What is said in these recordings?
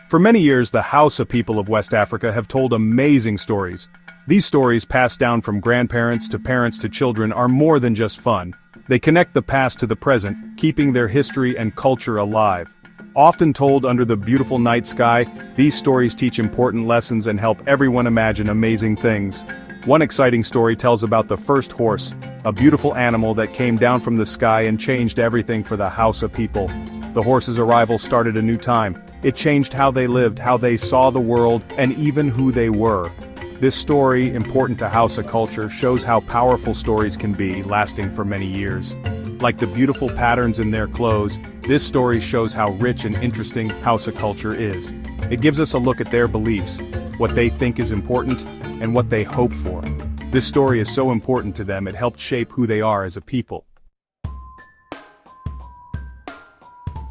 For many years, the Hausa people of West Africa have told amazing stories. These stories, passed down from grandparents to parents to children, are more than just fun. They connect the past to the present, keeping their history and culture alive. Often told under the beautiful night sky, these stories teach important lessons and help everyone imagine amazing things. One exciting story tells about the first horse, a beautiful animal that came down from the sky and changed everything for the Hausa people. The horse's arrival started a new time. It changed how they lived, how they saw the world, and even who they were. This story, important to Hausa culture, shows how powerful stories can be, lasting for many years. Like the beautiful patterns in their clothes, this story shows how rich and interesting Hausa culture is. It gives us a look at their beliefs, what they think is important, and what they hope for. This story is so important to them, it helped shape who they are as a people.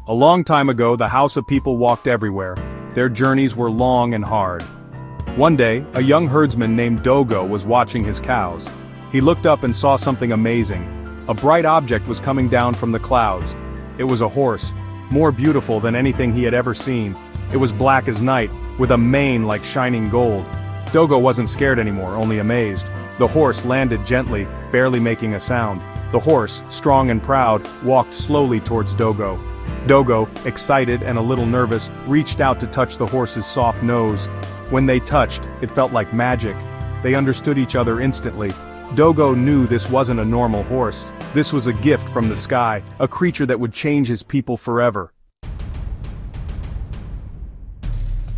A long time ago, the Hausa people walked everywhere. Their journeys were long and hard. One day, a young herdsman named Dogo was watching his cows. He looked up and saw something amazing. A bright object was coming down from the clouds. It was a horse, more beautiful than anything he had ever seen. It was black as night, with a mane like shining gold. Dogo wasn't scared anymore, only amazed. The horse landed gently, barely making a sound. The horse, strong and proud, walked slowly towards Dogo. Dogo, excited and a little nervous, reached out to touch the horse's soft nose. When they touched, it felt like magic. They understood each other instantly. Dogo knew this wasn't a normal horse. This was a gift from the sky, a creature that would change his people forever.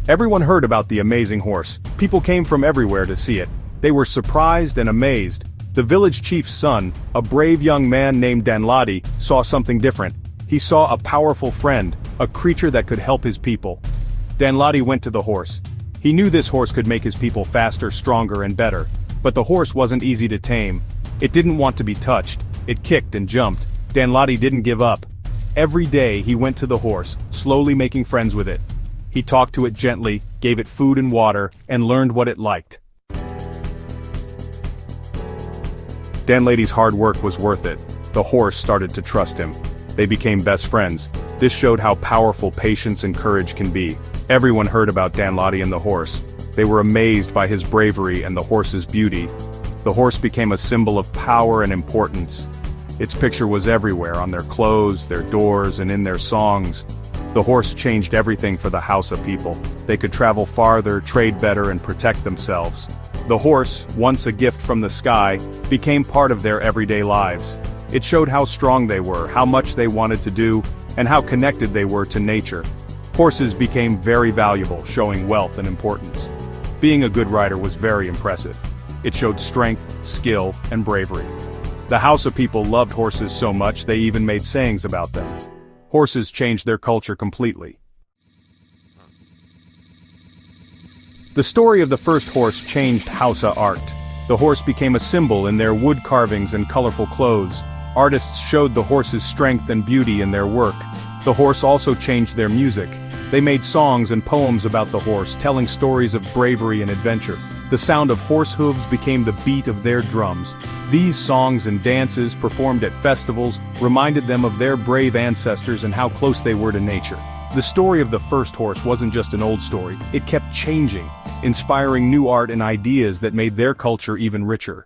Everyone heard about the amazing horse. People came from everywhere to see it. They were surprised and amazed. The village chief's son, a brave young man named Danladi, saw something different. He saw a powerful friend, a creature that could help his people. Danladi went to the horse. He knew this horse could make his people faster, stronger, and better. But the horse wasn't easy to tame. It didn't want to be touched. It kicked and jumped. Danladi didn't give up. Every day he went to the horse, slowly making friends with it. He talked to it gently, gave it food and water, and learned what it liked. Danladi's hard work was worth it. The horse started to trust him. They became best friends. This showed how powerful patience and courage can be. Everyone heard about Danladi and the horse. They were amazed by his bravery and the horse's beauty. The horse became a symbol of power and importance. Its picture was everywhere, on their clothes, their doors, and in their songs. The horse changed everything for the Hausa people. They could travel farther, trade better, and protect themselves. The horse, once a gift from the sky, became part of their everyday lives. It showed how strong they were, how much they wanted to do, and how connected they were to nature. Horses became very valuable, showing wealth and importance. Being a good rider was very impressive. It showed strength, skill, and bravery. The Hausa people loved horses so much they even made sayings about them. Horses changed their culture completely. The story of the first horse changed Hausa art. The horse became a symbol in their wood carvings and colorful clothes. Artists showed the horse's strength and beauty in their work. The horse also changed their music. They made songs and poems about the horse, telling stories of bravery and adventure. The sound of horse hooves became the beat of their drums. These songs and dances, performed at festivals, reminded them of their brave ancestors and how close they were to nature. The story of the first horse wasn't just an old story, it kept changing, inspiring new art and ideas that made their culture even richer.